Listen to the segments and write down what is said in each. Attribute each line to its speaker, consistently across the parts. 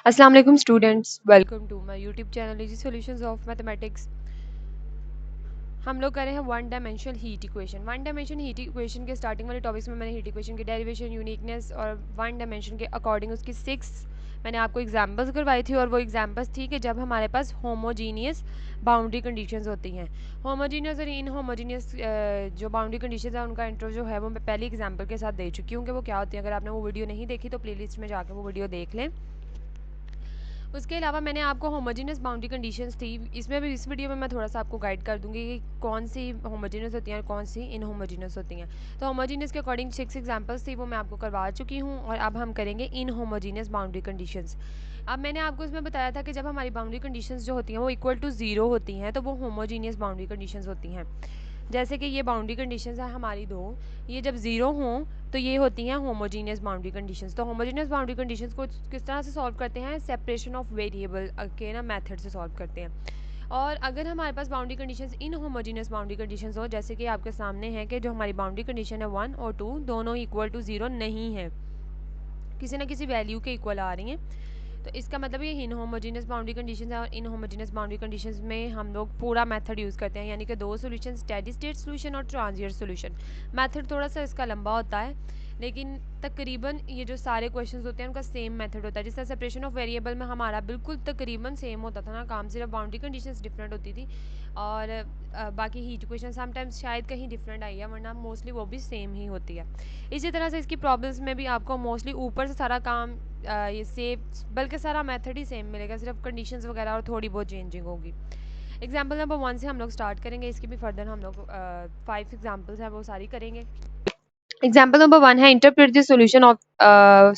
Speaker 1: अस्सलाम वालेकुम students, welcome to my YouTube channel easy solutions of mathematics. हम लोग कर रहे हैं one dimensional heat equation. One dimension heat equation के स्टार्टिंग वाले टॉपिक्स में मैंने हीट इक्वेशन की डेरिवेशन, यूनिकनेस और वन डायमेंशन के अकॉर्डिंग उसकी 6 मैंने आपको एग्जांपल्स करवाई थी। और वो एग्जांपल्स थी कि जब हमारे पास होमोजीनियस बाउंड्री कंडीशंस होती हैं। होमोजीनियस और इन होमोजीनियस जो बाउंड्री कंडीशंस है उनका इंट्रो जो है वो मैं पहले एग्जाम्पल के साथ दे चुकी हूँ कि वो क्या होती है। अगर आपने वो वीडियो नहीं देखी तो प्लेलिस्ट में जाकर वो वीडियो देख लें। उसके अलावा मैंने आपको होमोजेनियस बाउंड्री कंडीशंस थी, इसमें भी इस वीडियो में मैं थोड़ा सा आपको गाइड कर दूंगी कि कौन सी होमोजेनियस होती हैं और कौन सी इन होमोजेनियस होती हैं। तो होमोजेनियस के अकॉर्डिंग 6 एग्जांपल्स थी, वो मैं आपको करवा चुकी हूँ। और अब हम करेंगे इन होमोजेनियस बाउंड्री कंडीशंस। अब मैंने आपको इसमें बताया था कि जब हमारी बाउंड्री कंडीशंस जो होती हैं वो इक्वल टू ज़ीरो होती हैं तो वो होमोजीनियस बाउंड्री कंडीशंस होती हैं। जैसे कि ये बाउंड्री कंडीशंस है हमारी दो, ये जब ज़ीरो हों तो ये होती हैं होमोजीनियस बाउंड्री कंडीशंस। तो होमोजीनियस बाउंड्री कंडीशंस को किस तरह से सॉल्व करते हैं, सेपरेशन ऑफ वेरिएबल के ना मेथड से सॉल्व करते हैं। और अगर हमारे पास boundary conditions inhomogeneous boundary conditions हो, जैसे कि आपके सामने है कि जो हमारी बाउंड्री कंडीशन है 1 और 2 दोनों इक्वल टू ज़ीरो नहीं है, किसी ना किसी वैल्यू के इक्वल आ रही हैं, तो इसका मतलब ये इन होमोजेनियस बाउंड्री कंडीशंस है। और इन होमोजेनियस बाउंड्री कंडीशंस में हम लोग पूरा मेथड यूज़ करते हैं, यानी कि दो सॉल्यूशन, स्टेडी स्टेट सॉल्यूशन और ट्रांजिएंट सॉल्यूशन। मेथड थोड़ा सा इसका लंबा होता है, लेकिन तकरीबन ये जो सारे क्वेश्चंस होते हैं उनका सेम मेथड होता है। जिस तरह सेपरेशन ऑफ वेरिएबल में हमारा बिल्कुल तकरीबन सेम होता था ना काम, सिर्फ बाउंड्री कंडीशंस डिफरेंट होती थी। और बाकी हीट इक्वेशन समटाइम्स शायद कहीं डिफरेंट आई है, वरना मोस्टली वो भी सेम ही होती है। इसी तरह से इसकी प्रॉब्लम्स में भी आपको मोस्टली ऊपर से सारा काम ये सेम, बल्कि सारा मेथड ही सेम मिलेगा, सिर्फ कंडीशंस वगैरह और थोड़ी बहुत चेंजिंग होगी। एग्जाम्पल नंबर 1 से हम लोग स्टार्ट करेंगे, इसकी भी फर्दर हम लोग 5 एग्जाम्पल्स हैं वो सारी करेंगे। एग्जाम्पल नंबर 1 है interpret the solution of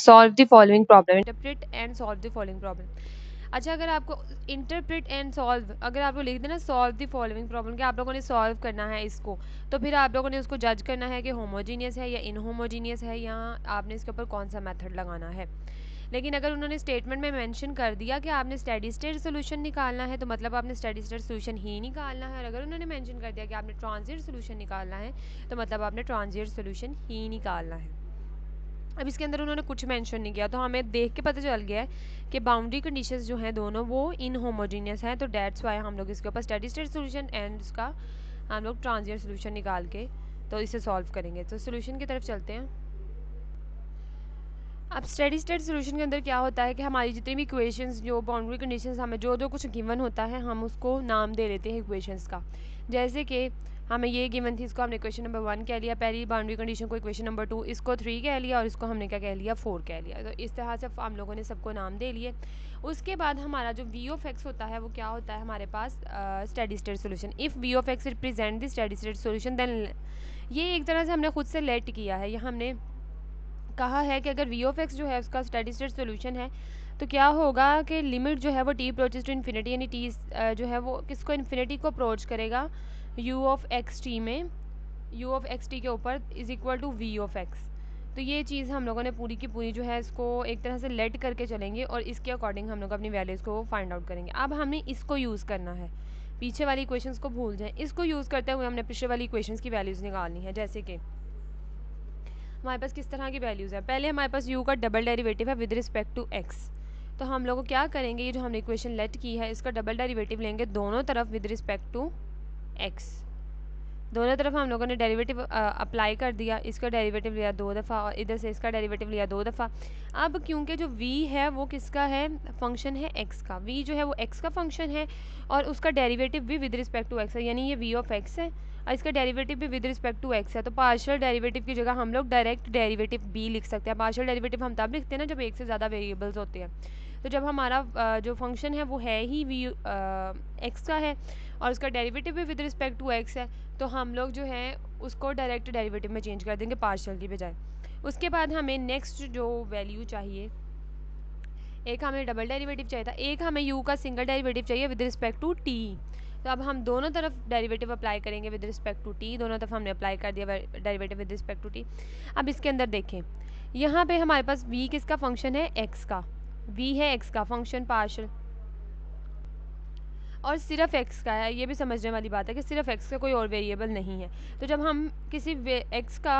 Speaker 1: solve the following problem. Interpret and solve the following problem. अच्छा, अगर आपको इंटरप्रेट एंड सॉल्व, अगर आपको लिख देना सॉल्व द फॉलोइंग प्रॉब्लम, कि आप लोगों ने सॉल्व करना है इसको, तो फिर आप लोगों ने उसको जज करना है कि होमोजीनियस है या इनहोमोजीनियस है, या आपने इसके ऊपर कौन सा मेथड लगाना है। लेकिन अगर उन्होंने स्टेटमेंट में मेंशन कर दिया कि आपने स्टेडी स्टेट सोल्यूशन निकालना है, तो मतलब आपने स्टेडी स्टेट सोल्यूशन ही निकालना है। और अगर उन्होंने मेंशन कर दिया कि आपने ट्रांजिएंट सोल्यूशन निकालना है, तो मतलब आपने ट्रांजिएंट सोल्यूशन ही निकालना है। अब इसके अंदर उन्होंने कुछ मेंशन नहीं किया, तो हमें देख के पता चल गया है कि बाउंड्री कंडीशंस जो हैं दोनों वो इन होमोजीनियस हैं। तो डेट्स वाई हम लोग इसके ऊपर स्टेडी स्टेट सोल्यूशन एंड उसका हम लोग ट्रांजिएंट सोल्यूशन निकाल के तो इसे सॉल्व करेंगे। तो सोल्यूशन की तरफ चलते हैं। अब स्टेडी स्टेट सोल्यूशन के अंदर क्या होता है कि हमारी जितनी भी इक्वेशंस, जो बाउंड्री कंडीशंस, हमें जो जो कुछ गिवन होता है हम उसको नाम दे देते हैं इक्वेशंस का। जैसे कि हमें ये गिवन थी, इसको हमने इक्वेशन नंबर 1 कह लिया, पहली बाउंड्री कंडीशन को इक्वेशन नंबर 2, इसको 3 कह लिया, और इसको हमने क्या कह लिया, 4 कह लिया। तो इस तरह से हम लोगों ने सबको नाम दे लिए। उसके बाद हमारा जो वी ऑफ एक्स होता है वो क्या होता है हमारे पास, steady state solution. If v of x represent the steady state solution then, ये एक तरह से हमने खुद से लेट किया है, ये हमने कहा है कि अगर वी ऑफ एक्स जो है उसका स्टेडी स्टेट सोल्यूशन है, तो क्या होगा कि लिमिट जो है वो टी अप्रोचेज टू इन्फिनिटी, यानी टी जो है वो किसको, इन्फिनिटी को अप्रोच करेगा यू ऑफ एक्स टी में, यू ऑफ एक्स टी के ऊपर is equal to V of X. तो ये चीज़ हम लोगों ने पूरी की पूरी जो है इसको एक तरह से लेट करके चलेंगे और इसके अकॉर्डिंग हम लोग अपनी वैल्यूज़ को फाइंड आउट करेंगे। अब हमने इसको यूज़ करना है, पीछे वाली इक्वेशंस को भूल जाएं, इसको यूज़ करते हुए हमने पीछे वाली इक्वेशंस की वैल्यूज़ निकालनी है। जैसे कि हमारे पास किस तरह की वैल्यूज़ है, पहले हमारे पास u का डबल डेरिवेटिव है विद रिस्पेक्ट टू x। तो हम लोग क्या करेंगे, ये जो हमने इक्वेशन लेट की है इसका डबल डेरिवेटिव लेंगे दोनों तरफ विद रिस्पेक्ट टू x। दोनों तरफ हम लोगों ने डेरिवेटिव अप्लाई कर दिया, इसका डेरिवेटिव लिया 2 दफ़ा और इधर से इसका डेरिवेटिव लिया 2 दफ़ा। अब क्योंकि जो v है वो किसका है, फंक्शन है x का, v जो है वो x का फंक्शन है और उसका डेरिवेटिव भी विद रिस्पेक्ट टू x है, यानी ये v ऑफ x है और इसका डेरिवेटिव भी विद रिस्पेक्ट टू x है। तो पार्शियल डेरिवेटिव की जगह हम लोग डायरेक्ट डेरिवेटिव b लिख सकते हैं। पार्शियल डेरिवेटिव हम तब लिखते हैं ना जब एक से ज़्यादा वेरिएबल्स होते हैं। तो जब हमारा जो फंक्शन है वो है ही v x का है और उसका डेरिवेटिव भी विद रिस्पेक्ट टू x है, तो हम लोग जो है उसको डायरेक्ट डेरिवेटिव में चेंज कर देंगे पार्शियल की बजाय। उसके बाद हमें नेक्स्ट जो वैल्यू चाहिए, एक हमें डबल डेरिवेटिव चाहिए था, एक हमें u का सिंगल डेरिवेटिव चाहिए विद रिस्पेक्ट टू t। तो अब हम दोनों तरफ डेरिवेटिव अप्लाई करेंगे विद रिस्पेक्ट टू t, दोनों तरफ हमने अप्लाई कर दिया derivative with respect to t। अब इसके अंदर देखें, यहाँ पे हमारे पास v किसका फंक्शन है, x का, v है x का फंक्शन पार्शियल। और सिर्फ एक्स का है, ये भी समझने वाली बात है कि सिर्फ एक्स का कोई और वेरिएबल नहीं है। तो जब हम किसी एक्स का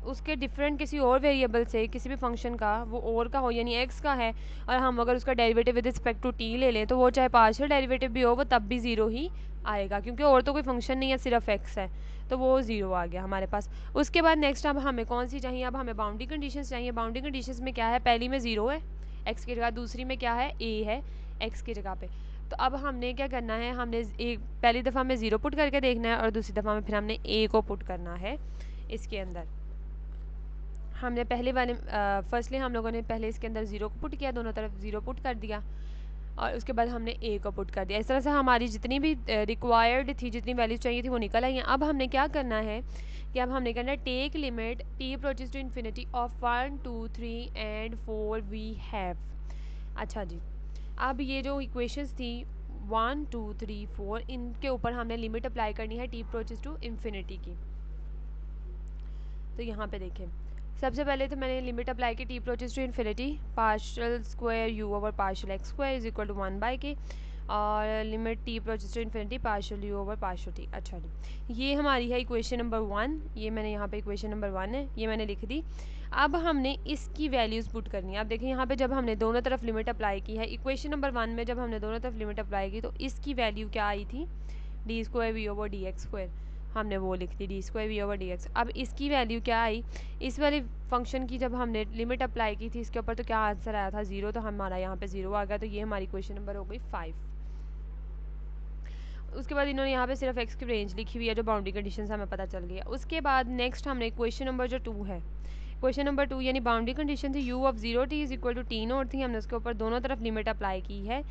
Speaker 1: उसके डिफरेंट किसी और वेरिएबल से किसी भी फंक्शन का वो और का हो, यानी एक्स का है, और हम अगर उसका derivative with respect to T ले लें, तो वो चाहे पार्शियल डेरिवेटिव भी हो वो तब भी ज़ीरो ही आएगा, क्योंकि और तो कोई फंक्शन नहीं है, सिर्फ एक्स है, तो वो ज़ीरो आ गया हमारे पास। उसके बाद नेक्स्ट अब हमें कौन सी चाहिए, अब हमें बाउंड्री कंडीशंस चाहिए। बाउंड्री कंडीशंस में क्या है, पहली में ज़ीरो है एक्स की जगह, दूसरी में क्या है, ए है एक्स की जगह पे। तो अब हमने क्या करना है, हमने एक पहली दफ़ा में ज़ीरो पुट करके देखना है और दूसरी दफ़ा में फिर हमने ए को पुट करना है इसके अंदर। हमने पहले वाले फर्स्टली हम लोगों ने पहले इसके अंदर ज़ीरो को पुट किया, दोनों तरफ ज़ीरो पुट कर दिया, और उसके बाद हमने ए को पुट कर दिया। इस तरह से हमारी जितनी भी रिक्वायर्ड थी, जितनी वैल्यूज चाहिए थी वो निकल आई हैं। अब हमने क्या करना है कि अब हमने करना है take limit T approaches to infinity of 1 2 3 and 4 we have. अच्छा जी, अब ये जो इक्वेशंस थी 1 2 3 4, इनके ऊपर हमने लिमिट अप्लाई करनी है टी अप्रोचेस टू इन्फिनिटी की। तो यहाँ पे देखें, सबसे पहले तो मैंने लिमिट अप्लाई की T approaches to infinity, partial square U over partial X square is equal to 1/k, और limit T approaches to infinity partial U over partial T. अच्छा जी, ये हमारी है इक्वेशन नंबर 1, ये मैंने यहाँ पे इक्वेशन नंबर 1 है, ये मैंने लिख दी। अब हमने इसकी वैल्यूज़ पुट करनी है। अब देखिए यहाँ पे जब हमने दोनों तरफ लिमिट अप्लाई की है, इक्वेशन नंबर 1 में जब हमने दोनों तरफ लिमिट अप्लाई की, तो इसकी वैल्यू क्या आई थी, d square we over D x square, हमने वो लिख दी d square we over D x. अब इसकी वैल्यू क्या आई, इस वाले फंक्शन की जब हमने लिमिट अप्लाई की थी इसके ऊपर, तो क्या आंसर आया था, ज़ीरो, तो हमारा यहाँ पे ज़ीरो आ गया। तो ये हमारी क्वेश्चन नंबर हो गई 5। उसके बाद इन्होंने यहाँ पे सिर्फ एक्स की रेंज लिखी हुई है, जो बाउंड्री कंडीशन हमें पता चल गया। उसके बाद नेक्स्ट हमने क्वेश्चन नंबर जो 2 है, क्वेश्चन नंबर 2 यानी बाउंड्री कंडीशन थी U of 0 T is equal to T naught थी, हमने उसके ऊपर दोनों तरफ लिमिट अप्लाई की है,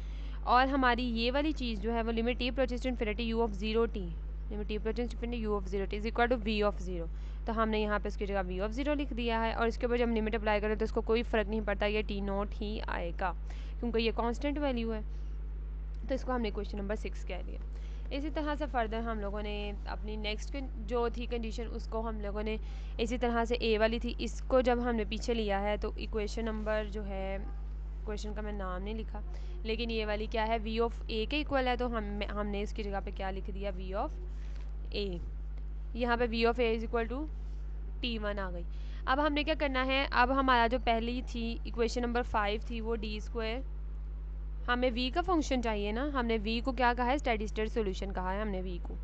Speaker 1: और हमारी ये वाली चीज़ जो है वो limit T approaches to infinity U of 0 T, limit T approaches to infinity U of 0 T is equal to V of 0। तो हमने यहाँ पे इसकी जगह वी ऑफ 0 लिख दिया है, और इसके ऊपर जब लिमिट अप्लाई करें तो इसको कोई फ़र्क नहीं पड़ता, ये टी नोट ही आएगा क्योंकि ये कांस्टेंट वैल्यू है। तो इसको हमने क्वेश्चन नंबर 6 कह लिया। इसी तरह से फर्दर हम लोगों ने अपनी नेक्स्ट जो थी कंडीशन, उसको हम लोगों ने इसी तरह से ए वाली थी, इसको जब हमने पीछे लिया है, तो इक्वेशन नंबर जो है, क्वेश्चन का मैं नाम नहीं लिखा, लेकिन ये वाली क्या है, वी ऑफ ए के इक्वल है, तो हमने इसकी जगह पे क्या लिख दिया, वी ऑफ ए। यहाँ पे V of A is equal to T1 आ गई। अब हमने क्या करना है, अब हमारा जो पहली थी इक्वेशन नंबर 5 थी, वो डी स्क्वायर, हमें v का फंक्शन चाहिए ना, हमने v को क्या कहा है, स्टेडी स्टेट सोल्यूशन कहा है हमने v को।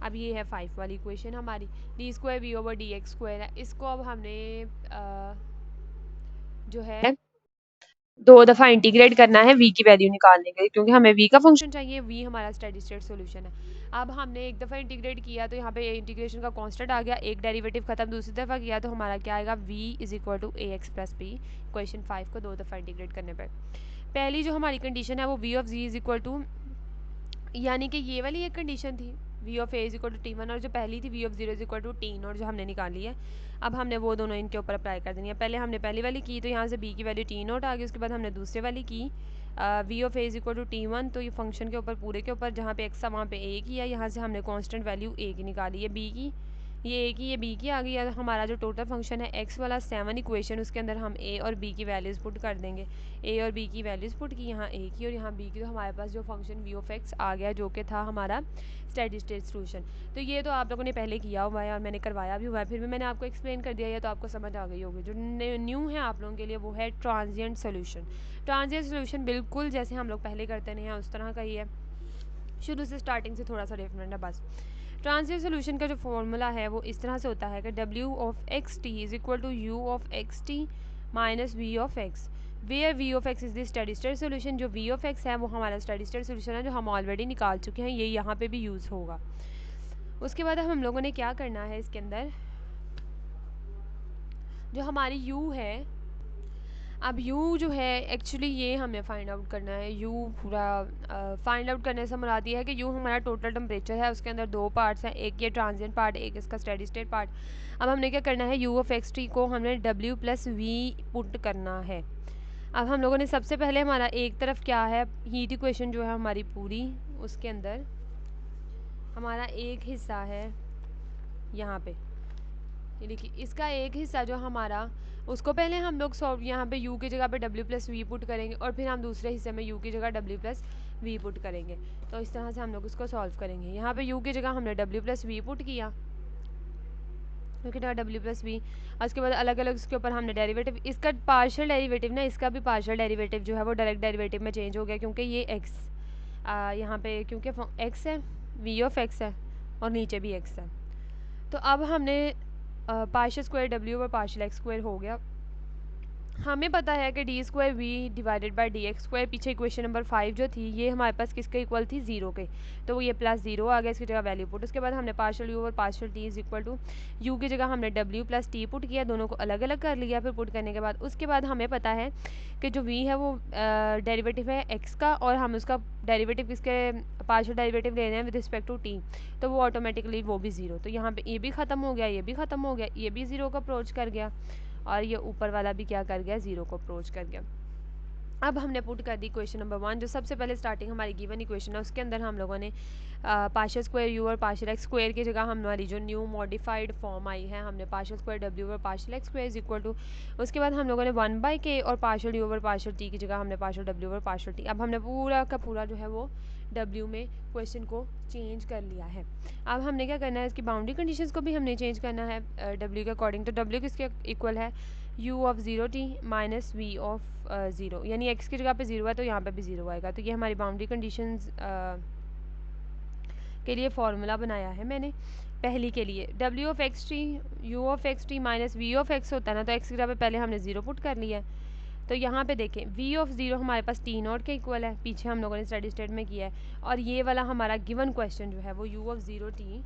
Speaker 1: अब ये है 5 वाली इक्वेशन हमारी, D square we over D x square है, इसको अब हमने जो है दो दफ़ा इंटीग्रेट करना है v की वैल्यू निकालने के लिए, क्योंकि हमें v का फंक्शन चाहिए, v हमारा स्टेडी स्टेट सोल्यूशन है। अब हमने एक दफ़ा इंटीग्रेट किया तो यहाँ पे इंटीग्रेशन का कांस्टेंट आ गया, एक डेरिवेटिव खत्म, दूसरी दफ़ा किया तो हमारा क्या आएगा, v is equal to A X plus B. Question 5 को दो दफ़ा इंटीग्रेट करने पर पहली जो हमारी कंडीशन है वो v of z is equal to, यानी कि ये वाली एक कंडीशन थी v of a is equal to T1, और जो पहली थी v of 0 is equal to T naught जो हमने निकाली है, अब हमने वो दोनों इनके ऊपर अप्लाई कर देनी है। पहले हमने पहली वाली की तो यहाँ से b की वैल्यू टी नॉट आ गई, उसके बाद हमने दूसरे वाली की v of a is equal to T1, तो ये फंक्शन के ऊपर पूरे के ऊपर जहाँ पे x था वहाँ पे a किया, यहाँ से हमने कांस्टेंट वैल्यू a की निकाली है, b की, ये a की, ये b की आ गई है। हमारा जो टोटल फंक्शन है x वाला 7 इक्वेशन, उसके अंदर हम a और b की वैल्यूज़ पुट कर देंगे, a और b की वैल्यूज़ पुट की, यहाँ a की और यहाँ b की, तो हमारे पास जो फंक्शन v ऑफ x आ गया, जो कि था हमारा स्टेडी स्टेट सोल्यूशन। तो ये तो आप लोगों ने पहले किया हुआ है और मैंने करवाया भी हुआ है, फिर भी मैंने आपको एक्सप्लेन कर दिया है, तो आपको समझ आ गई होगी। जो न्यू है आप लोगों के लिए वो है ट्रांजिएंट सोल्यूशन। ट्रांजिएंट सोल्यूशन बिल्कुल जैसे हम लोग पहले करते नहीं हैं उस तरह का ही है, शुरू से स्टार्टिंग से थोड़ा सा डिफरेंट है बस। ट्रांजिएंट सोल्यूशन का जो फॉर्मूला है वो इस तरह से होता है कि w of X T is equal to u of X T minus V of X, where V of X is the steady state solution. जो वी ऑफ एक्स है वो हमारा स्टेडी स्टेट सोल्यूशन है, जो हम ऑलरेडी निकाल चुके हैं, ये यहाँ पे भी यूज़ होगा। उसके बाद हम लोगों ने क्या करना है, इसके अंदर जो हमारी u है, अब u जो है एक्चुअली ये हमें फाइंड आउट करना है। u पूरा फाइंड आउट करने से मुराद ये है कि u हमारा टोटल टेम्परेचर है, उसके अंदर दो पार्ट्स हैं, एक ये ट्रांजिएंट पार्ट, एक इसका स्टेडी स्टेट पार्ट। अब हमने क्या करना है, u ऑफ एक्स टी को हमने w प्लस वी पुट करना है। अब हम लोगों ने सबसे पहले हमारा एक तरफ क्या है, हीट इक्वेशन जो है हमारी पूरी, उसके अंदर हमारा एक हिस्सा है यहाँ पे, ये देखिए इसका एक हिस्सा जो हमारा, उसको पहले हम लोग सॉल्व यहाँ पे u की जगह पे w प्लस वी पुट करेंगे, और फिर हम दूसरे हिस्से में u की जगह w प्लस v पुट करेंगे। तो इस तरह से हम लोग इसको सॉल्व करेंगे। यहाँ पे u की जगह हमने w प्लस वी पुट किया, क्योंकि w प्लस वी, और उसके बाद अलग अलग उसके ऊपर हमने डेरिवेटिव, इसका पार्शियल डेरिवेटिव ना, इसका भी पार्शियल डेरिवेटिव जो है वो डायरेक्ट डेरिवेटिव में चेंज हो गया, क्योंकि ये x यहाँ पे क्योंकि x है, v ऑफ x है और नीचे भी x है। तो अब हमने पार्शियल स्क्वायर w और पार्शियल x स्क्वायर हो गया। हमें पता है कि D square V divided by D x square, पीछे इक्वेशन नंबर 5 जो थी ये हमारे पास किसके इक्वल थी, 0 के, तो वो ये प्लस 0 आ गया, इसकी जगह वैल्यू पुट। उसके बाद हमने पार्शियल यू और partial T is equal to U की जगह हमने डब्ल्यू प्लस टी पुट किया, दोनों को अलग अलग कर लिया। फिर पुट करने के बाद उसके बाद हमें पता है कि जो वी है वो डेरिवेटिव है एक्स का, और हम उसका डेरिवेटिव किसके पार्शियल डेरिवेटिव ले रहे हैं विद रिस्पेक्ट टू टी, तो वो ऑटोमेटिकली वो भी 0। तो यहाँ पे ये भी ख़त्म हो गया, ये भी ख़त्म हो गया, ये भी 0 को अप्रोच कर गया, और ये ऊपर वाला भी क्या कर गया, 0 को अप्रोच कर गया। अब हमने पुट कर दी क्वेश्चन नंबर 1, जो सबसे पहले स्टार्टिंग हमारी गिवन इक्वेशन है उसके अंदर हम लोगों ने पार्शियल स्क्वायर यू और पार्शियल एक्स स्क्वायर की जगह हमारी जो न्यू मॉडिफाइड फॉर्म आई है, हमने पार्शियल स्क्वायर डब्ल्यू और partial X square is equal to, उसके बाद हम लोगों ने 1/k और पार्शियल यू और पार्शियल टी की जगह हमने पार्शियल डब्ल्यू और पार्शियल टी, अब हमने पूरा का पूरा जो है वो डब्ल्यू में क्वेश्चन को चेंज कर लिया है। अब हमने क्या करना है, इसकी बाउंड्री कंडीशंस को भी हमने चेंज करना है डब्ल्यू के अकॉर्डिंग। तो डब्ल्यू किसके इक्वल है, u of 0t minus V of 0, यानी x की जगह पे 0 है तो यहाँ पे भी 0 आएगा। तो ये हमारी बाउंड्री कंडीशंस के लिए फॉर्मूला बनाया है मैंने पहली के लिए। w of X T U of X T minus V of X होता है ना, तो x की जगह पे पहले हमने 0 पुट कर लिया है। तो यहाँ पे देखें v ऑफ 0 हमारे पास टी नॉट के इक्वल है, पीछे हम लोगों ने स्टडी स्टेट में किया है, और ये वाला हमारा गिवन क्वेश्चन जो है वो u ऑफ 0t,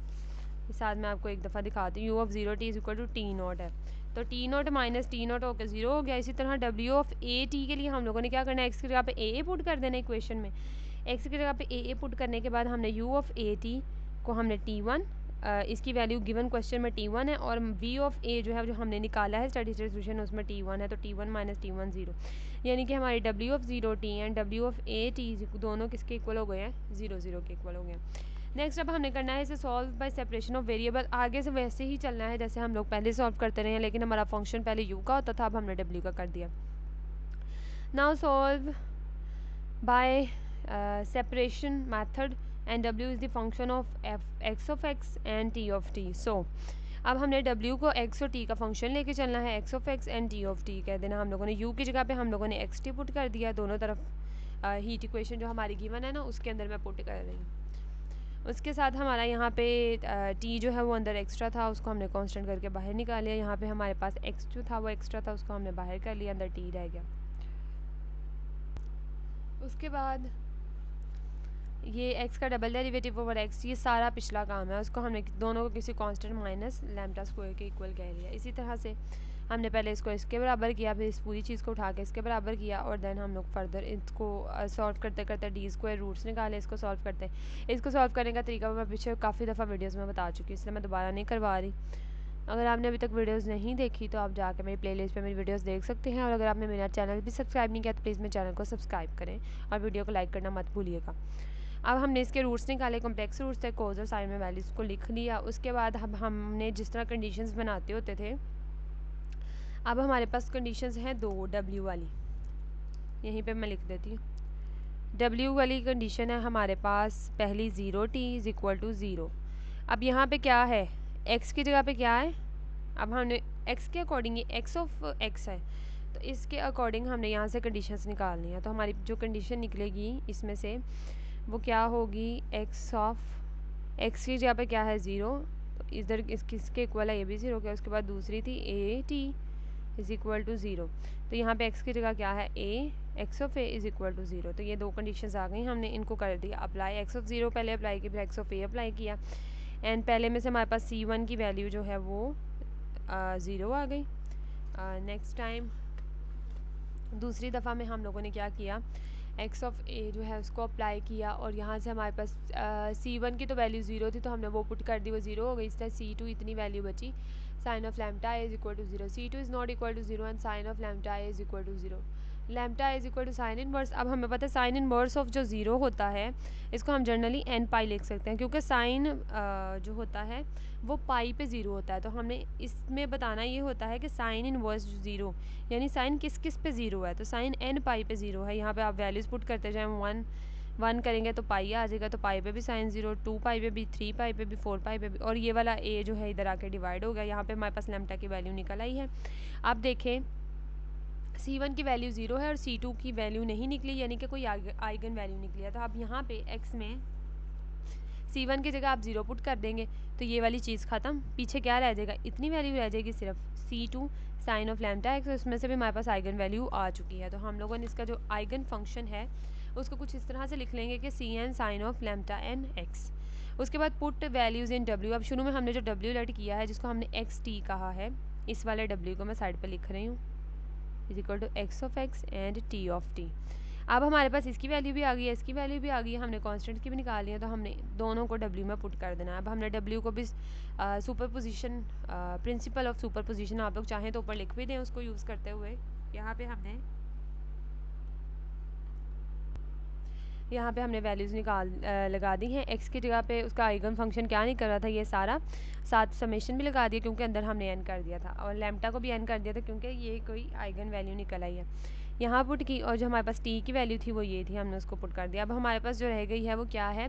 Speaker 1: साथ में आपको एक दफ़ा दिखाती हूँ, u of 0t is equal to T naught है, तो T naught minus T naught होकर 0 हो गया। इसी तरह डब्ल्यू ऑफ ए टी के लिए हम लोगों ने क्या करना है, एक्स की जगह पे ए पुट कर देना इक्वेशन में, एक्स की जगह पे ए पुट करने के बाद हमने u ऑफ ए टी को हमने t1, इसकी वैल्यू गिवन क्वेश्चन में t1 है, और v ऑफ a जो है जो हमने निकाला है स्टडी स्टेट सोल्यूशन उसमें t1 है, तो t1 माइनस t1 0, यानी कि हमारी w of 0t and w of a t दोनों किसके इक्वल हो गए हैं, 0 0 के इक्वल हो गए हैं। नेक्स्ट अब हमने करना है इसे solve by separation of variable. आगे से वैसे ही चलना है जैसे हम लोग पहले सॉल्व करते रहे हैं, लेकिन हमारा फंक्शन पहले u का होता था, अब हमने w का कर दिया। Now solve by separation method and w is the function of x of x and t of t। सो अब हमने w को x और t का फंक्शन लेके चलना है, x of x and t of t कह देना हम लोगों ने, u की जगह पे हम लोगों ने xt पुट कर दिया, दोनों तरफ हीट इक्वेशन जो हमारी गिवन है ना उसके अंदर मैं पुट कर रही हूँ। उसके साथ हमारा यहाँ पे t जो है वो अंदर एक्स्ट्रा था, उसको हमने कांस्टेंट करके बाहर निकाल लिया। यहाँ पे हमारे पास x जो था वो एक्स्ट्रा था, उसको हमने बाहर कर लिया, अंदर t रह गया। उसके बाद ये x का डबल डेरिवेटिव ओवर x, ये सारा पिछला काम है, उसको हमने दोनों को किसी कांस्टेंट माइनस लैम्डा स्क्वायर के इक्वल कह लिया। इसी तरह से हमने पहले इसको इसके बराबर किया, फिर इस पूरी चीज़ को उठा के इसके बराबर किया, और देन हम लोग फर्दर इसको सॉल्व करते करते डी स्क्वायर रूट्स निकाले, इसको सॉल्व करते। इसको सॉल्व करने का तरीका मैं पीछे काफ़ी दफ़ा वीडियोस में बता चुकी हूँ, इसलिए मैं दोबारा नहीं करवा रही। अगर आपने अभी तक वीडियोस नहीं देखी तो आप जाकर मेरी प्लेलिस्ट पे मेरी वीडियोस देख सकते हैं, और अगर आपने मेरा चैनल भी सब्सक्राइब नहीं किया तो प्लीज़ मेरे चैनल को सब्सक्राइब करें और वीडियो को लाइक करना मत भूलिएगा। अब हमने इसके रूट्स निकाले, कॉम्प्लेक्स रूट्स थे, कोस और साइन में वैल्यूज़ को लिख लिया। उसके बाद अब हमने जिस तरह कंडीशंस बनाते होते थे, अब हमारे पास कंडीशंस हैं दो w वाली, यहीं पे मैं लिख देती हूँ। w वाली कंडीशन है हमारे पास पहली 0t इज़ इक्वल टू 0। अब यहाँ पे क्या है, x की जगह पे क्या है, अब हमने x के अकॉर्डिंग, ये x ऑफ x है, तो इसके अकॉर्डिंग हमने यहाँ से कंडीशंस निकालनी है। तो हमारी जो कंडीशन निकलेगी इसमें से वो क्या होगी, x ऑफ x की जगह पे क्या है 0, तो इधर किसके इक्वल है, ये भी 0 के। उसके बाद दूसरी थी a t is equal to 0, तो यहाँ पे x की जगह क्या है a, x of a is equal to 0। तो ये दो कंडीशंस आ गई, हमने इनको कर दिया अप्लाई, x ऑफ 0 पहले अप्लाई की, फिर x ऑफ a अप्लाई किया, एंड पहले में से हमारे पास c1 की वैल्यू जो है वो 0 आ गई। नेक्स्ट टाइम दूसरी दफ़ा में हम लोगों ने क्या किया, x ऑफ a जो है उसको अप्लाई किया, और यहाँ से हमारे पास c1 की तो वैल्यू 0 थी तो हमने वो पुट कर दी, वो 0 हो गई। इस तरह c2 इतनी वैल्यू बची, sine of lambda is equal to 0, c2 is not equal to 0 and sine of lambda is equal to 0, lambda is equal to sine inverse. अब हमें पता है साइन इनवर्स ऑफ जो 0 होता है इसको हम जनरली n पाई लिख सकते हैं, क्योंकि साइन जो होता है वो पाई पे 0 होता है। तो हमने इसमें बताना ये होता है कि साइन इनवर्स 0 यानी साइन किस किस पे 0 है, तो साइन n पाई पे 0 है। यहाँ पे आप वैल्यूज़ पुट करते जाएँ, 1 1 करेंगे तो पाई आ जाएगा, तो पाई पे भी साइन 0, 2 पाई पे भी, 3 पाई पे भी, 4 पाई पे भी, और ये वाला ए जो है इधर आके डिवाइड हो गया। यहाँ पे हमारे पास लैम्डा की वैल्यू निकल आई है। अब देखें C1 की वैल्यू 0 है और C2 की वैल्यू नहीं निकली, यानी कि कोई आइगन वैल्यू निकली है। तो अब यहाँ पे x में C1 की जगह आप 0 पुट कर देंगे तो ये वाली चीज़ ख़त्म। पीछे क्या रह जाएगा, इतनी वैल्यू रह जाएगी सिर्फ C2 sign of lambda x, उसमें से भी हमारे पास आइगन वैल्यू आ चुकी है। तो हम लोगों ने इसका जो आइगन फंक्शन है उसको कुछ इस तरह से लिख लेंगे कि Cn sine of lambda N X. उसके बाद पुट वैल्यूज़ इन W। अब शुरू में हमने जो W लेट किया है जिसको हमने एक्स टी कहा है, इस वाले W को मैं साइड पर लिख रही हूँ, is equal to X of X and T of T. अब हमारे पास इसकी वैल्यू भी आ गई है, इसकी वैल्यू भी आ गई है, हमने कांस्टेंट की भी निकाल लिया, तो हमने दोनों को W में पुट कर देना है। अब हमने W को भी super position, principle of super position आप लोग चाहें तो ऊपर लिख भी दें उसको यूज़ करते हुए। यहाँ पे हमने वैल्यूज़ लगा दी हैं। एक्स की जगह पे उसका आइगन फंक्शन क्या नहीं कर रहा था, ये सारा साथ समेशन भी लगा दिया क्योंकि अंदर हमने एन कर दिया था, और लैम्डा को भी एन कर दिया था क्योंकि ये कोई आइगन वैल्यू निकल आई है। यहाँ पुट की, और जो हमारे पास टी की वैल्यू थी वो ये थी, हमने उसको पुट कर दिया। अब हमारे पास जो रह गई है वो क्या है,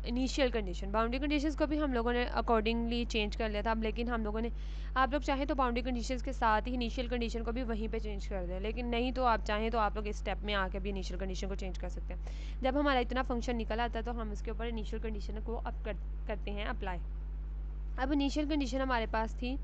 Speaker 1: इनिशियल कंडीशन। बाउंड्री कंडीशंस को भी हम लोगों ने अकॉर्डिंगली चेंज कर लिया था। अब लेकिन हम लोगों ने, आप लोग चाहें तो बाउंड्री कंडीशंस के साथ ही इनिशियल कंडीशन को भी वहीं पे चेंज कर दें, लेकिन नहीं तो आप चाहें तो आप लोग इस स्टेप में आके भी इनिशियल कंडीशन को चेंज कर सकते हैं। जब हमारा इतना फंक्शन निकल आता है तो हम इसके ऊपर इनिशियल कंडीशन को करते हैं अप्लाई। अब इनिशियल कंडीशन हमारे पास थी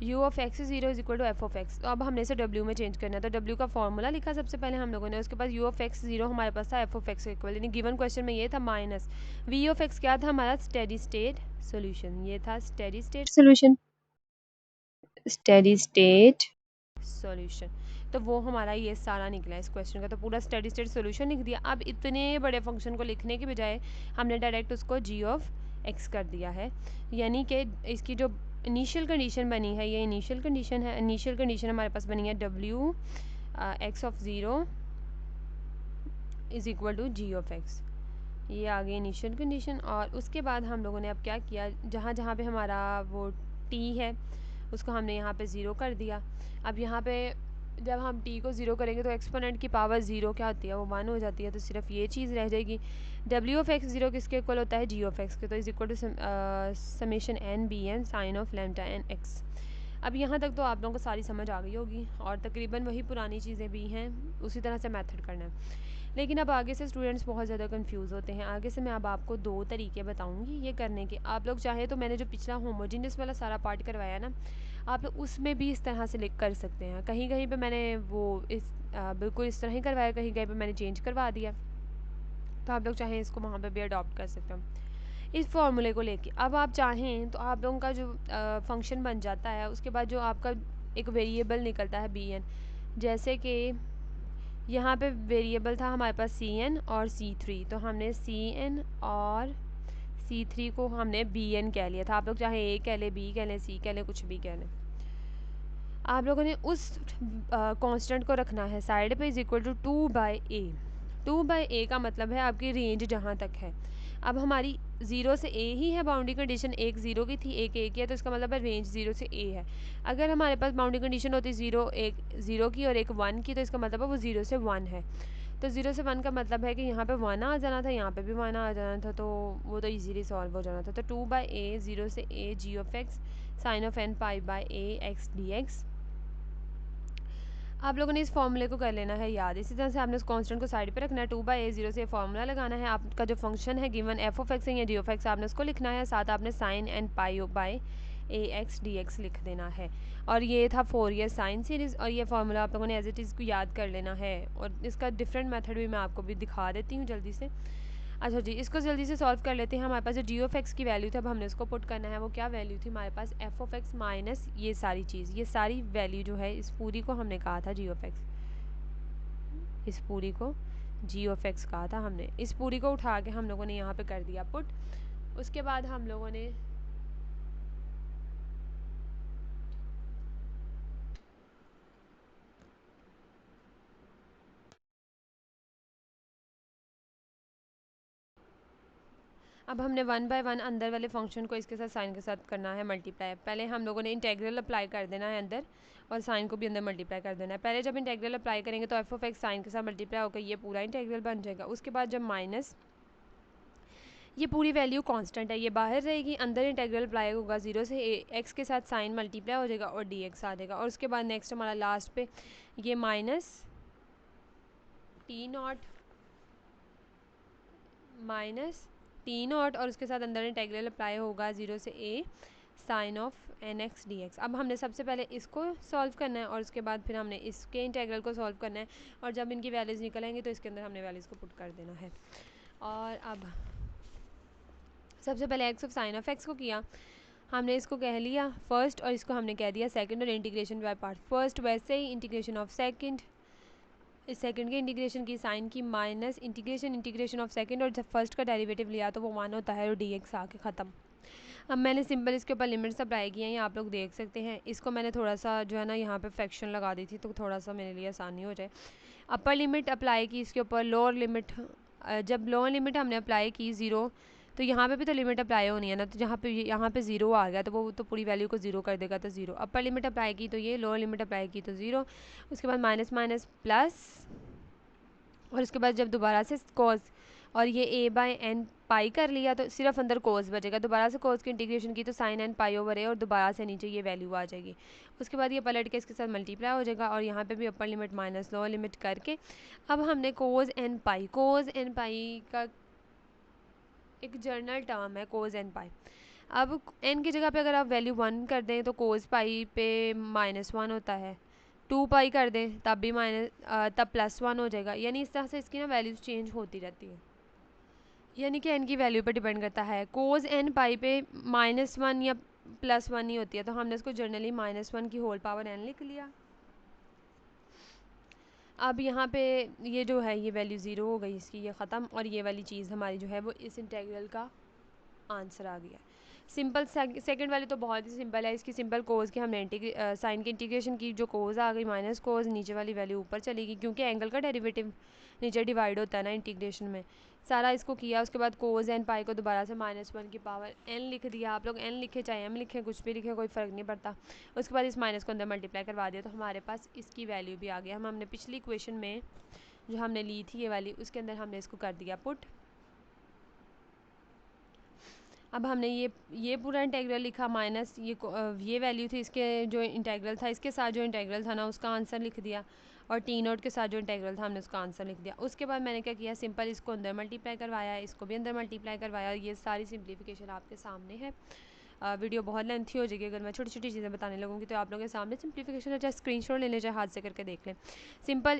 Speaker 1: u of X zero is equal to F of X. तो अब हमने इसे w में चेंज करना है, तो w का फॉर्मूला लिखा सबसे पहले हम लोगों ने, उसके बाद u ऑफ एक्स ज़ीरो हमारे पास था एफ ऑफ एक्स इक्वल, यानी गिवन क्वेश्चन में ये था माइनस v ऑफ एक्स क्या था हमारा, स्टेडी स्टेट सोल्यूशन। ये था steady state solution, steady state solution. तो वो हमारा ये सारा निकला इस क्वेश्चन का, तो पूरा स्टेडी स्टेट सॉल्यूशन लिख दिया। अब इतने बड़े फंक्शन को लिखने के बजाय हमने डायरेक्ट उसको g ऑफ x कर दिया है, यानी कि इसकी जो इनिशियल कंडीशन बनी है, ये इनिशियल कंडीशन है। इनिशियल कंडीशन हमारे पास बनी है w x of zero is equal to g of x। ये आ गई इनिशियल कंडीशन। और उसके बाद हम लोगों ने अब क्या किया, जहाँ जहाँ पे हमारा वो t है उसको हमने यहाँ पे ज़ीरो कर दिया। अब यहाँ पे जब हम t को ज़ीरो करेंगे तो एक्सपोनेंट की पावर ज़ीरो क्या होती है, वो 1 हो जाती है, तो सिर्फ ये चीज़ रह जाएगी। w ऑफ एक्स ज़ीरो किसके इक्वल होता है, g ऑफ एक्स के, तो is equal to summation n B N sine of lambda N X. अब यहाँ तक तो आप लोगों को सारी समझ आ गई होगी, और तकरीबन वही पुरानी चीज़ें भी हैं, उसी तरह से मेथड करना है। लेकिन अब आगे से स्टूडेंट्स बहुत ज़्यादा कंफ्यूज होते हैं। आगे से मैं अब आपको 2 तरीके बताऊंगी ये करने के। आप लोग चाहें तो मैंने जो पिछला होमोजीनियस वाला सारा पार्ट करवाया ना, आप लोग उसमें भी इस तरह से लिख कर सकते हैं। कहीं कहीं पे मैंने वो बिल्कुल इस तरह ही करवाया, कहीं कहीं पे मैंने चेंज करवा दिया, तो आप लोग चाहें इसको वहाँ पर भी अडॉप्ट कर सकते हैं इस फॉर्मूले को लेके। अब आप चाहें तो आप लोगों का जो फंक्शन बन जाता है, उसके बाद जो आपका एक वेरिएबल निकलता है bn, जैसे कि यहाँ पे वेरिएबल था हमारे पास Cn और C3, तो हमने Cn और C3 को हमने Bn कह लिया था। आप लोग चाहे A कह लें, B कह लें, C कह लें, कुछ भी कह लें। आप लोगों ने उस कांस्टेंट को रखना है साइड पे, is equal to 2/a। 2/a का मतलब है आपकी रेंज जहाँ तक है। अब हमारी 0 से a ही है बाउंड्री कंडीशन, एक 0 की थी, एक a की है, तो इसका मतलब है रेंज 0 से a है। अगर हमारे पास बाउंड्री कंडीशन होती 0 की और एक 1 की, तो इसका मतलब है वो 0 से 1 है। तो 0 से 1 का मतलब है कि यहाँ पे 1 आ जाना था, यहाँ पे भी 1 आ जाना था, तो वो तो इजीली सॉल्व हो जाना था। तो 2/a 0 से a g of x sine of n pi by a x dx। आप लोगों ने इस फॉर्मूले को कर लेना है याद। इसी तरह से आपने उस कांस्टेंट को साइड पे रखना है, 2/a 0 से फॉर्मूला लगाना है। आपका जो फंक्शन है गिवन एफ ऑफ एक्स है या जी ऑफ एक्स, आपने उसको लिखना है, साथ आपने sine and pi by a x d x लिख देना है। और ये था 4 ईयर साइन सीरीज़, और ये फार्मूला आप लोगों ने एज इट इज़ को याद कर लेना है। और इसका डिफरेंट मेथड भी मैं आपको भी दिखा देती हूँ जल्दी से। अच्छा जी, इसको जल्दी से सॉल्व कर लेते हैं। हमारे पास जो जी ऑफ एक्स की वैल्यू थी, अब हमने इसको पुट करना है। वो क्या वैल्यू थी हमारे पास, एफ ऑफ एक्स माइनस ये सारी चीज़, ये सारी वैल्यू जो है इस पूरी को हमने कहा था जी ऑफ एक्स, इस पूरी को जी ऑफ एक्स कहा था हमने। इस पूरी को उठा के हम लोगों ने यहाँ पे कर दिया पुट। उसके बाद हम लोगों ने अब हमने 1/1 अंदर वाले फंक्शन को इसके साथ साइन के साथ करना है मल्टीप्लाई। पहले हम लोगों ने इंटेग्रल अप्लाई कर देना है अंदर, और साइन को भी अंदर मल्टीप्लाई कर देना है। पहले जब इंटेग्रल अप्लाई करेंगे तो एफ ऑफ एक्स साइन के साथ मल्टीप्लाई होकर ये पूरा इंटेग्रल बन जाएगा। उसके बाद जब माइनस ये पूरी वैल्यू कांस्टेंट है, ये बाहर रहेगी, अंदर इंटेग्रल अप्लाई होगा, 0 से एक्स के साथ साइन मल्टीप्लाई हो जाएगा और डी एक्स आ जाएगा। और उसके बाद नेक्स्ट हमारा लास्ट पे ये माइनस टी नॉट और उसके साथ अंदर इंटेग्रल अप्लाई होगा 0 से a sine of n x d x. अब हमने सबसे पहले इसको सॉल्व करना है और उसके बाद फिर हमने इसके इंटेग्रल को सॉल्व करना है, और जब इनकी वैल्यूज़ निकल आएंगी तो इसके अंदर हमने वैल्यूज़ को पुट कर देना है। और अब सबसे पहले x of sine of x को किया, हमने इसको कह लिया फर्स्ट और इसको हमने कह दिया सेकंड, और इंटीग्रेशन बाय पार्ट फर्स्ट वैसे ही इंटीग्रेशन ऑफ सेकंड, इस सेकंड के इंटीग्रेशन की साइन की माइनस इंटीग्रेशन ऑफ सेकंड, और जब फर्स्ट का डेरिवेटिव लिया तो वो 1 होता है और डी एक्स आके ख़त्म। अब मैंने सिंपल इसके ऊपर लिमिट्स अप्लाई की हैं, ये आप लोग देख सकते हैं। इसको मैंने थोड़ा सा जो है ना यहाँ पे फ्रैक्शन लगा दी थी तो थोड़ा सा मेरे लिए आसानी हो जाए। अपर लिमिट अप्लाई की इसके ऊपर, लोअर लिमिट, जब लोअर लिमिट हमने अप्लाई की 0 तो यहाँ पे भी तो लिमिट अप्लाई होनी है ना, तो यहाँ पे 0 आ गया तो वो तो पूरी वैल्यू को 0 कर देगा, तो 0। अपर लिमिट अप्लाई की तो ये, लोअर लिमिट अप्लाई की तो 0, उसके बाद माइनस माइनस प्लस, और उसके बाद जब दोबारा से कोस और ये a बाय एन पाई कर लिया तो सिर्फ अंदर कोस बचेगा, दोबारा से कोस की इंटीग्रेशन की तो साइन एन पाई ओवर ए, और दोबारा से नीचे ये वैल्यू आ जाएगी। उसके बाद ये पलट के इसके साथ मल्टीप्लाई हो जाएगा, और यहाँ पे भी upper limit minus lower limit करके अब हमने कोस एन पाई का एक जर्नल टर्म है कोस एन पाई। अब एन की जगह पे अगर आप वैल्यू 1 कर दें तो कोस पाई पे -1 होता है, 2 पाई कर दें तब भी तब +1 हो जाएगा। यानी इस तरह से इसकी ना वैल्यूज़ चेंज होती रहती है, यानी कि एन की वैल्यू पर डिपेंड करता है। कोस एन पाई पे -1 या +1 ही होती है, तो हमने इसको जनरली -1 की होल पावर एन लिख लिया। अब यहाँ पे ये जो है ये वैल्यू 0 हो गई इसकी, ये ख़त्म, और ये वाली चीज़ हमारी जो है वो इस इंटेग्रल का आंसर आ गया। सिंपल सेकंड वाली तो बहुत ही सिंपल है, इसकी सिंपल कोस की हमने साइन की इंटीग्रेशन की, जो कोस आ गई माइनस कोस, नीचे वाली वैल्यू ऊपर चलेगी क्योंकि एंगल का डेरिवेटिव नीचे डिवाइड होता है ना इंटीग्रेशन में। सारा इसको किया, उसके बाद कोस एन पाई को दोबारा से -1 की पावर एन लिख दिया। आप लोग एन लिखे चाहे एम लिखें, कुछ भी लिखें, कोई फ़र्क नहीं पड़ता। उसके बाद इस माइनस को अंदर मल्टीप्लाई करवा दिया तो हमारे पास इसकी वैल्यू भी आ गया। हमने पिछली इक्वेशन में जो हमने ली थी ये वाली, उसके अंदर हमने इसको कर दिया पुट। अब हमने ये पूरा इंटेग्रल लिखा, माइनस ये वैल्यू थी इसके जो इंटेग्रल था, इसके साथ जो इंटेग्रल था ना उसका आंसर लिख दिया, और टी नोट के साथ जो इंटेग्रल था हमने उसका आंसर लिख दिया। उसके बाद मैंने क्या किया, सिंपल इसको अंदर मल्टीप्लाई करवाया, इसको भी अंदर मल्टीप्लाई करवाया। ये सारी सिंप्लीफिकेशन आपके सामने है। वीडियो बहुत लेंथी हो जाएगी अगर मैं छोटी छोटी चीज़ें बताने लगूँगी, तो आप लोगों के सामने सिंप्लीफिकेशन है, चाहे स्क्रीनशॉट ले लें चाहे हाथ से करके देख लें। सिंपल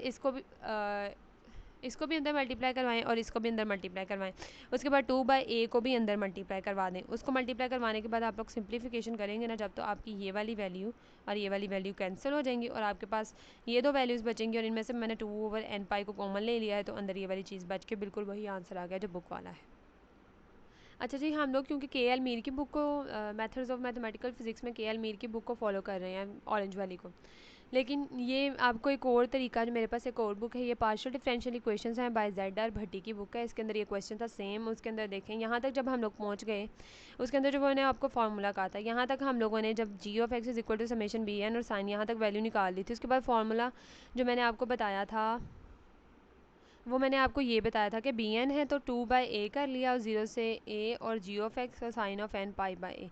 Speaker 1: इसको भी अंदर मल्टीप्लाई करवाएं और इसको भी अंदर मल्टीप्लाई करवाएं। उसके बाद 2/a को भी अंदर मल्टीप्लाई करवा दें। उसको मल्टीप्लाई करवाने के बाद आप लोग सिंप्लीफिकेशन करेंगे ना जब, तो आपकी ये वाली वैल्यू और ये वाली वैल्यू कैंसिल हो जाएंगी और आपके पास ये दो वैल्यूज़ बचेंगी, और इनमें से मैंने 2/n पाई को कॉमन ले लिया है, तो अंदर ये वाली चीज़ बच के बिल्कुल वही आंसर आ गया जो बुक वाला है। अच्छा जी, हम लोग क्योंकि के एल मीर की बुक को मेथड्स ऑफ मैथमेटिकल फिजिक्स में के एल मीर की बुक को फॉलो कर रहे हैं, ऑरेंज वाली को, लेकिन ये आपको एक और तरीका, जो मेरे पास एक और बुक है, ये पार्शियल डिफरेंशियल इक्वेशंस हैं बाय Z.R. भट्टी की बुक है। इसके अंदर ये क्वेश्चन था सेम, उसके अंदर देखें यहाँ तक जब हम लोग पहुँच गए, उसके अंदर जो मैंने आपको फार्मूला कहा था, यहाँ तक हम लोगों ने जब g of x is equal to summation b n और साइन यहाँ तक वैल्यू निकाल दी थी। उसके बाद फार्मूला जो मैंने आपको बताया था वो मैंने आपको ये बताया था कि बी एन है तो 2/a कर लिया, और 0 से a, और g ऑफ x और sine of n pi by a,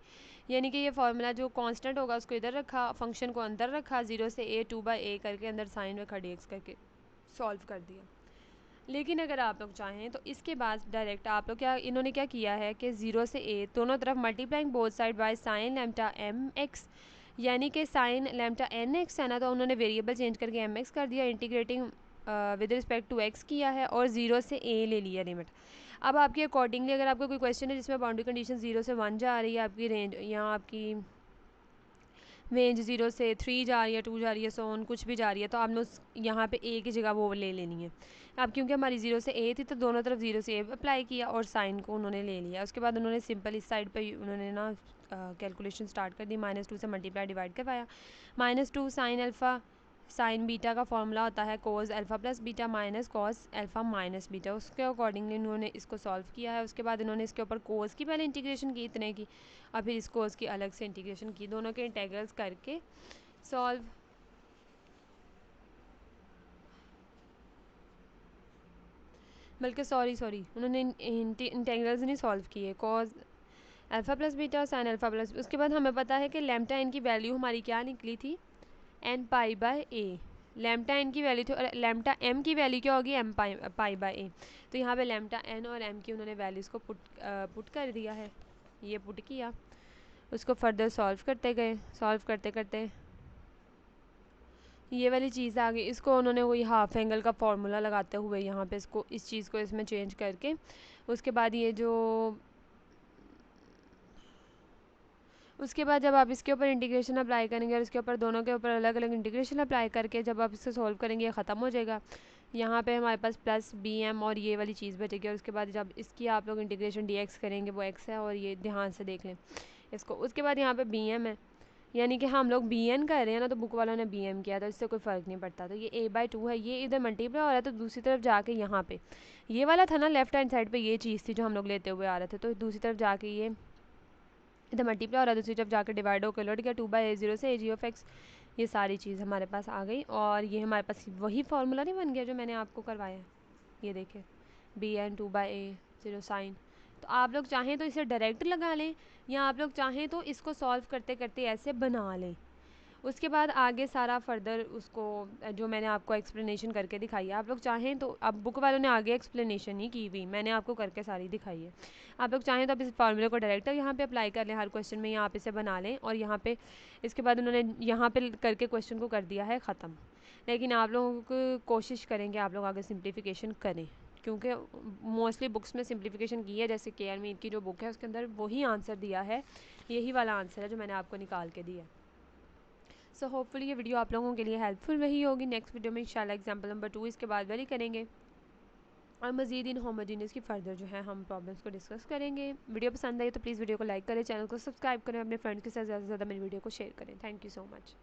Speaker 1: यानी कि ये फार्मूला जो कांस्टेंट होगा उसको इधर रखा, फंक्शन को अंदर रखा, 0 से a 2/a करके अंदर साइन रखा, dx करके सॉल्व कर दिया। लेकिन अगर आप लोग चाहें तो इसके बाद डायरेक्ट आप लोग इन्होंने क्या किया है कि 0 से a दोनों तरफ multiplying both side by sine lambda m x, यानी कि साइन लैम्डा एन एक्स है ना, तो उन्होंने वेरिएबल चेंज करके एम एक्स कर दिया, integrating with respect to x किया है, और 0 से a ले लिया लिमिट। अब आपकी अकॉर्डिंगली अगर आपका कोई क्वेश्चन है जिसमें बाउंड्री कंडीशन 0 से 1 जा रही है, आपकी रेंज यहाँ आपकी रेंज 0 से 3 जा रही है, 2 जा रही है, सो ऑन कुछ भी जा रही है, तो आपने उस यहाँ पे a की जगह वो ले लेनी है। अब क्योंकि हमारी 0 से a थी तो दोनों तरफ 0 से a अप्लाई किया और साइन को उन्होंने ले लिया। उसके बाद उन्होंने सिंपल इस साइड पे उन्होंने ना कैलकुलेशन स्टार्ट कर दी, -2 से मल्टीप्लाई डिवाइड करवाया। -2 साइन अल्फ़ा साइन बीटा का फॉर्मूला होता है cos alpha plus beta minus cos alpha minus beta, उसके अकॉर्डिंगली उन्होंने इसको सॉल्व किया है। उसके बाद इन्होंने इसके ऊपर कोस की पहले इंटीग्रेशन की इतने की, और फिर इस कोस की अलग से इंटीग्रेशन की, दोनों के इंटेग्रल्स करके सॉल्व बल्कि सॉरी उन्होंने इंटेग्रल्स नहीं सॉल्व किए, cos alpha plus beta sine alpha plus. उसके बाद हमें पता है कि लैम्डा एन की वैल्यू हमारी क्या निकली थी, n pi by a. Lambda n की वैल्यू थी और लैम्डा एम की वैल्यू क्या होगी, एम पाई बाय ए। तो यहाँ पे लैम्डा एन और एम की उन्होंने वैल्यूज़ को पुट कर दिया है, ये पुट किया, उसको फर्दर सॉल्व करते गए, सॉल्व करते करते ये वाली चीज़ आ गई। इसको उन्होंने वही हाफ एंगल का फॉर्मूला लगाते हुए यहाँ पे इसको इस चीज़ को इसमें चेंज करके, उसके बाद ये जो उसके बाद जब आप इसके ऊपर इंटीग्रेशन अप्लाई करेंगे और इसके ऊपर दोनों के ऊपर अलग अलग इंटीग्रेशन अप्लाई करके जब आप इसको सॉल्व करेंगे ये ख़त्म हो जाएगा। यहाँ पे हमारे पास प्लस बी एम और ये वाली चीज़ बचेगी। और उसके बाद जब इसकी आप लोग इंटीग्रेशन डी एक्स करेंगे, वो एक्स है और ये ध्यान से देख लें इसको। उसके बाद यहाँ पे बी एम है, यानी कि हम लोग बी एन कर रहे हैं ना, तो बुक वालों ने बी एम किया, तो इससे कोई फ़र्क नहीं पड़ता। तो ये ए बाई टू है, ये इधर मल्टीप्लाई हो रहा है, तो दूसरी तरफ जाके यहाँ पे ये वाला था ना लेफ्ट हैंड साइड पे, ये चीज़ थी जो हम लोग लेते हुए आ रहे थे, तो दूसरी तरफ जाके ये इधर मल्टीप्लाई हो रहा है, दूसरी तरफ जाकर डिवाइड होकर लौट गया 2/a0 से a(g)(x). ये सारी चीज़ हमारे पास आ गई और ये हमारे पास वही फार्मूला नहीं बन गया जो मैंने आपको करवाया। ये देखिए bn 2/a0 साइन। तो आप लोग चाहें तो इसे डायरेक्ट लगा लें या आप लोग चाहें तो इसको सॉल्व करते करते ऐसे बना लें। उसके बाद आगे सारा फर्दर उसको जो मैंने आपको एक्सप्लेनेशन करके दिखाई है, आप लोग चाहें तो, अब बुक वालों ने आगे एक्सप्लेनेशन नहीं की हुई, मैंने आपको करके सारी दिखाई है। आप लोग चाहें तो आप इस फार्मूले को डायरेक्ट यहाँ पे अप्लाई कर लें हर क्वेश्चन में, या आप इसे बना लें और यहाँ पे इसके बाद उन्होंने यहाँ पे करके क्वेश्चन को कर दिया है ख़त्म। लेकिन आप लोगों को कोशिश करेंगे आप लोग आगे सिंप्लीफिकेशन करें, क्योंकि मोस्टली बुक्स में सिंप्लीफिकेशन की है। जैसे KR मीर की जो बुक है उसके अंदर वही आंसर दिया है, यही वाला आंसर है जो मैंने आपको निकाल के दिया। सो होपफुली ये वीडियो आप लोगों के लिए हेल्पफुल रही होगी। नेक्स्ट वीडियो में इंशाल्लाह एग्जाम्पल नंबर 2 इसके बाद वाली करेंगे और मज़ीद इन होमोजीनियस की फर्दर जो है हम प्रॉब्लम्स को डिस्कस करेंगे। वीडियो पसंद आई तो प्लीज़ वीडियो को लाइक करें, चैनल को सब्सक्राइब करें, अपने फ्रेंड्स के साथ ज़्यादा से ज़्यादा मेरी वीडियो को शेयर करें। Thank you so much.